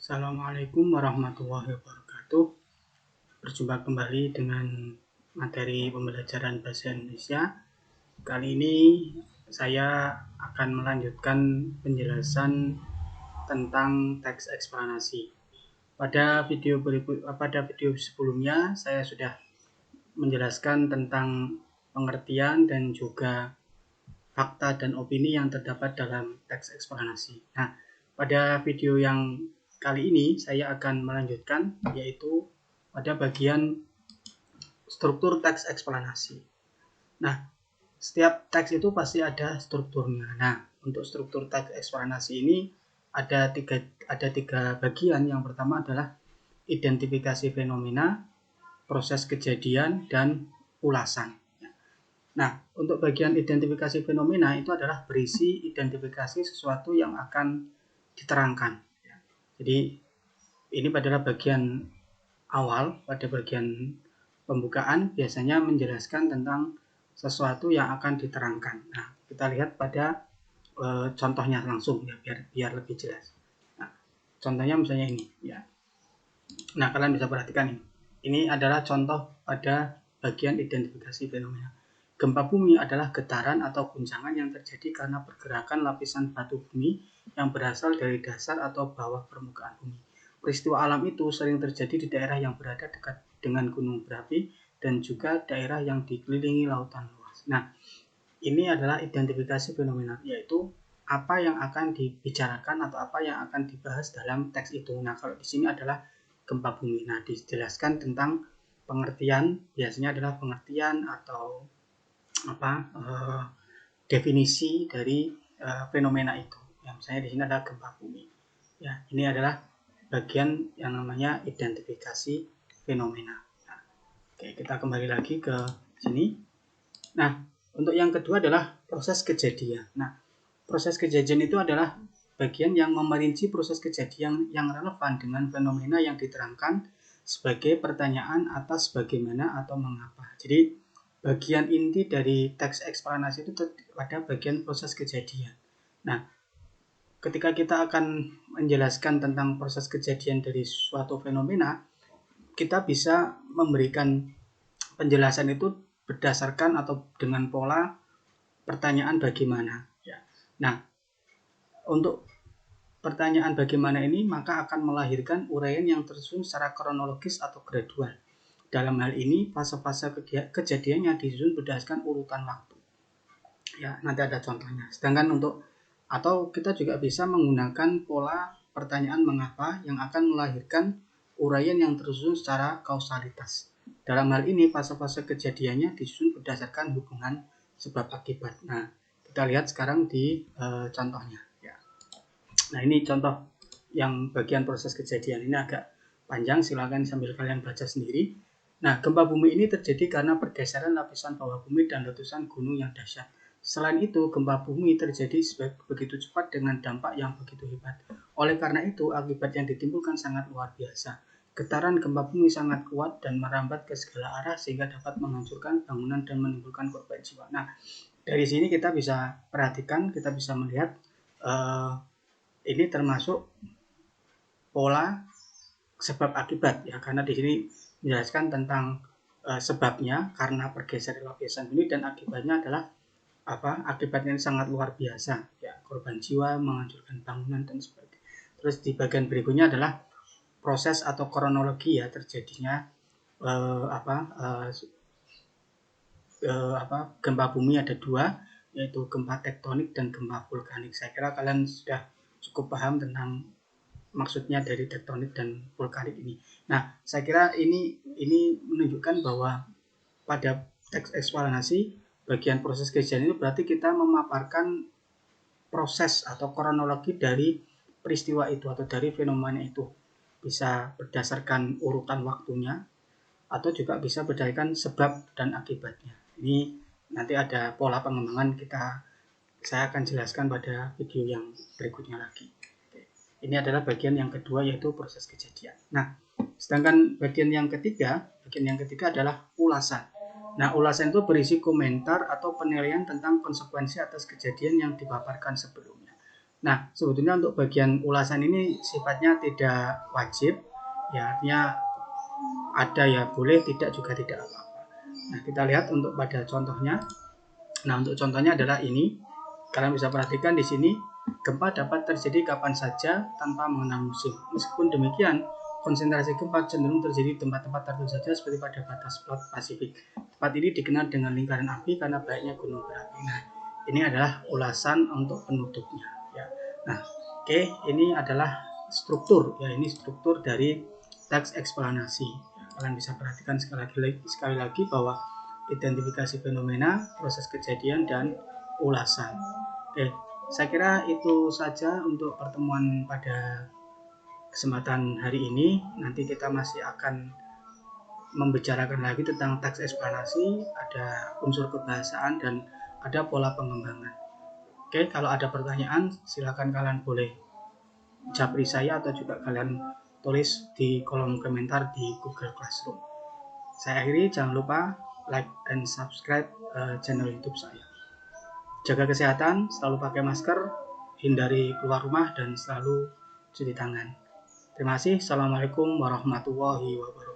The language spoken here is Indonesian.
Assalamualaikum warahmatullahi wabarakatuh. Berjumpa kembali dengan materi pembelajaran bahasa Indonesia. Kali ini saya akan melanjutkan penjelasan tentang teks eksplanasi. Pada video sebelumnya saya sudah menjelaskan tentang pengertian dan juga fakta dan opini yang terdapat dalam teks eksplanasi. Nah, pada video yang kali ini saya akan melanjutkan, yaitu pada bagian struktur teks eksplanasi. Nah, setiap teks itu pasti ada strukturnya. Nah, untuk struktur teks eksplanasi ini ada tiga bagian. Yang pertama adalah identifikasi fenomena, proses kejadian, dan ulasan. Nah, untuk bagian identifikasi fenomena itu adalah berisi identifikasi sesuatu yang akan diterangkan. Jadi, ini adalah bagian awal, pada bagian pembukaan biasanya menjelaskan tentang sesuatu yang akan diterangkan. Nah, kita lihat pada contohnya langsung ya, biar lebih jelas. Nah, contohnya misalnya ini ya. Nah, kalian bisa perhatikan ini. Ini adalah contoh pada bagian identifikasi fenomena. Gempa bumi adalah getaran atau guncangan yang terjadi karena pergerakan lapisan batu bumi yang berasal dari dasar atau bawah permukaan bumi. Peristiwa alam itu sering terjadi di daerah yang berada dekat dengan gunung berapi dan juga daerah yang dikelilingi lautan luas. Nah, ini adalah identifikasi fenomena, yaitu apa yang akan dibicarakan atau apa yang akan dibahas dalam teks itu. Nah, kalau di sini adalah gempa bumi. Nah, dijelaskan tentang pengertian, biasanya adalah pengertian atau definisi dari fenomena itu. Yang misalnya di sini ada gempa bumi. Ya, ini adalah bagian yang namanya identifikasi fenomena. Nah, oke, kita kembali lagi ke sini. Nah, untuk yang kedua adalah proses kejadian. Nah, proses kejadian itu adalah bagian yang memerinci proses kejadian yang relevan dengan fenomena yang diterangkan sebagai pertanyaan atas bagaimana atau mengapa. Jadi, bagian inti dari teks eksplanasi itu pada bagian proses kejadian. Nah, ketika kita akan menjelaskan tentang proses kejadian dari suatu fenomena, kita bisa memberikan penjelasan itu berdasarkan atau dengan pola pertanyaan bagaimana. Nah, untuk pertanyaan bagaimana ini maka akan melahirkan uraian yang tersusun secara kronologis atau gradual. Dalam hal ini, fase-fase kejadiannya disusun berdasarkan urutan waktu. Ya, nanti ada contohnya. Sedangkan atau kita juga bisa menggunakan pola pertanyaan mengapa yang akan melahirkan uraian yang tersusun secara kausalitas. Dalam hal ini, fase-fase kejadiannya disusun berdasarkan hubungan sebab akibat. Nah, kita lihat sekarang di contohnya. Ya. Nah, ini contoh yang bagian proses kejadian. Ini agak panjang, silakan sambil kalian baca sendiri. Nah, gempa bumi ini terjadi karena pergeseran lapisan bawah bumi dan letusan gunung yang dahsyat. Selain itu, gempa bumi terjadi begitu cepat dengan dampak yang begitu hebat. Oleh karena itu, akibat yang ditimbulkan sangat luar biasa. Getaran gempa bumi sangat kuat dan merambat ke segala arah sehingga dapat menghancurkan bangunan dan menimbulkan korban jiwa. Nah, dari sini kita bisa perhatikan, kita bisa melihat ini termasuk pola sebab akibat ya, karena di sini menjelaskan tentang sebabnya karena pergeseran lapisan bumi dan akibatnya adalah akibatnya sangat luar biasa ya, korban jiwa, menghancurkan bangunan dan sebagainya. Terus di bagian berikutnya adalah proses atau kronologi ya terjadinya gempa bumi ada dua, yaitu gempa tektonik dan gempa vulkanik. Saya kira kalian sudah cukup paham tentang maksudnya dari tektonik dan vulkanik ini. Nah, saya kira ini menunjukkan bahwa pada teks eksplanasi bagian proses kejadian itu berarti kita memaparkan proses atau kronologi dari peristiwa itu atau dari fenomena itu. Bisa berdasarkan urutan waktunya atau juga bisa berdasarkan sebab dan akibatnya. Ini nanti ada pola pengembangan saya akan jelaskan pada video yang berikutnya lagi. Ini adalah bagian yang kedua, yaitu proses kejadian. Nah, sedangkan bagian yang ketiga adalah ulasan. Nah, ulasan itu berisi komentar atau penilaian tentang konsekuensi atas kejadian yang dipaparkan sebelumnya. Nah, sebetulnya untuk bagian ulasan ini sifatnya tidak wajib, ya artinya ada ya boleh, tidak juga tidak apa-apa. Nah, kita lihat untuk pada contohnya. Nah, untuk contohnya adalah ini. Kalian bisa perhatikan di sini, gempa dapat terjadi kapan saja tanpa mengenal musim. Meskipun demikian, konsentrasi gempa cenderung terjadi di tempat-tempat tertentu saja seperti pada batas Laut Pasifik. Tempat ini dikenal dengan lingkaran api karena banyaknya gunung berapi. Nah, ini adalah ulasan untuk penutupnya. Ya. Nah, oke, ini adalah struktur. Ya, ini struktur dari teks eksplanasi. Ya, kalian bisa perhatikan sekali lagi bahwa identifikasi fenomena, proses kejadian, dan ulasan. Oke, saya kira itu saja untuk pertemuan pada kesempatan hari ini. Nanti kita masih akan membicarakan lagi tentang teks eksplanasi, ada unsur kebahasaan, dan ada pola pengembangan. Oke, kalau ada pertanyaan, silakan kalian boleh japri saya atau juga kalian tulis di kolom komentar di Google Classroom. Saya akhiri, jangan lupa like and subscribe channel YouTube saya. Jaga kesehatan, selalu pakai masker, hindari keluar rumah, dan selalu cuci tangan. Terima kasih. Assalamualaikum warahmatullahi wabarakatuh.